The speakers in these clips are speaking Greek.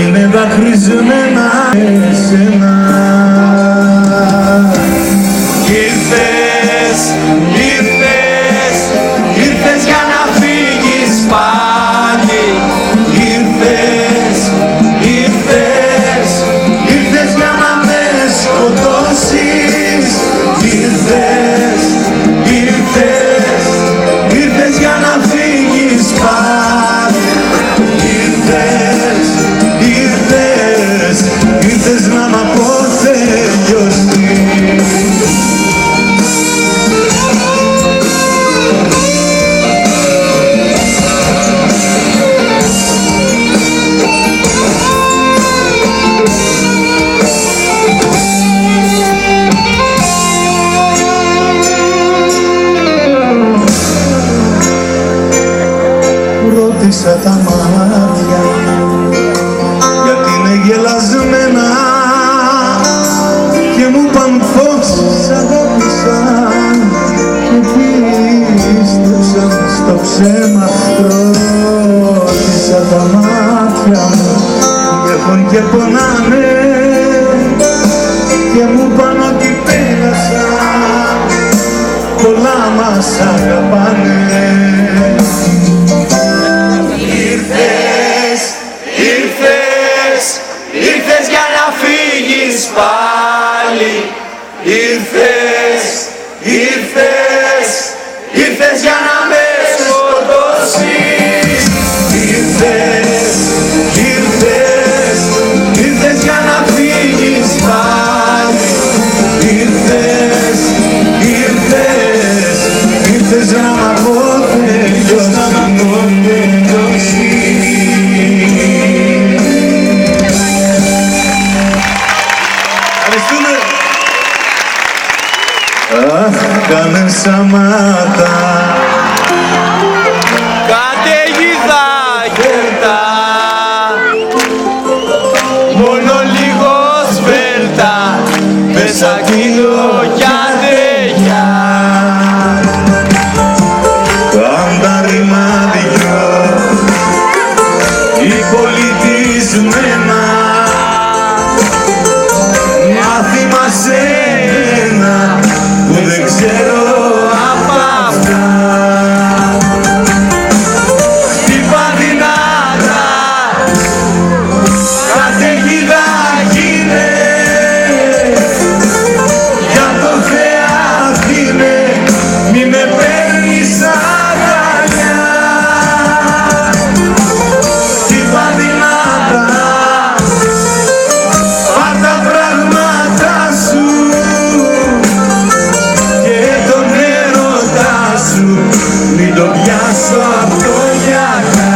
είναι δακρυσμένα εσένα. Ήρθες, ήρθες, ήρθες για να φύγεις πάλι. Ήρθες, ήρθες, ήρθες για να με σκοτώσεις. Ήρθες, ήρθες, ήρθες για να φύγεις πάλι. Ήρθες, ήρθες, ήρθες να μ' αποθελειώσεις. Ρώτησα τα μάτια γιατί είναι γελασμένα και μου είπαν πως σ' αγάπησαν και πίστεψαν στο ψέμα. Ρώτησα τα μάτια μου και έχουν και πονάνε και μου είπαν ότι πέρασαν, πολλά μας αγαπάνε. Ήρθες, ήρθες, ήρθες για να φύγεις πάλι. Ήρθες, ήρθες, ήρθες για να με σκοτώσεις. Ήρθες, ήρθες, ήρθες για να φύγεις πάλι. Ήρθες, ήρθες, ήρθες να μ' αποθελειώσεις. Αχ, κάνε Σαμάτα, καταιγίδα γέρτα, μόνο λίγο σφέρτα, μέσα κύλο κι αντεγιά. πάντα ρημάδιο, οι πολιτισμένα, μάθημα σένα που δεν ξέρω απ' αυτά. Χτύπα δυνατά, καταιγίδα γίνε, για το Θεάθηνε, μη με παίρνεις αγκαλιά. Χτύπα δυνατά, πάρ' τα πράγματα σου και τον έρωτά σου, μην το πιάσω απ' το γιακά.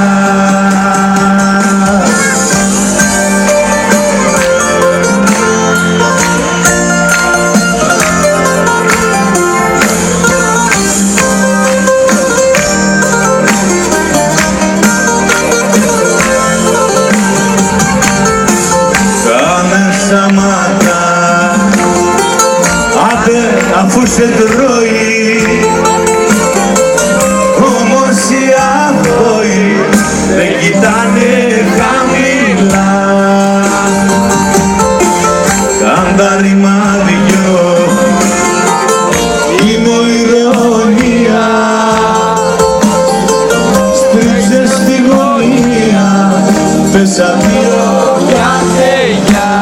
Κάνε Σαμάτα, άντε αφού σε τρώει, όμως οι αθώοι δεν κοιτάνε χαμηλά. Κάν' τα ρημάδιο, είμαι ηρωνία, στρίψε στη γωνία, πες αδειό κι αντεγιά.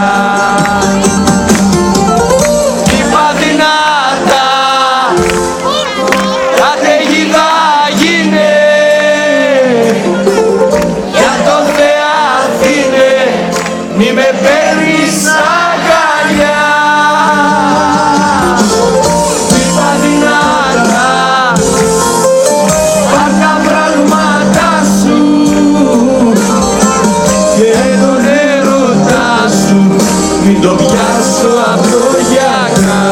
Χτύπα δυνατά, καταιγίδα γίνε, για το Θεάθηνε, μη με παίρνεις αγκαλιά. Χτύπα δυνατά, πάρ' τα πράγματα σου και τον έρωτά σου, μην το πιάσω απ' το γιακά.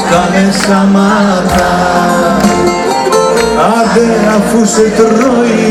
Κάνε Σαμάτα, άντε αφού σε τρώει,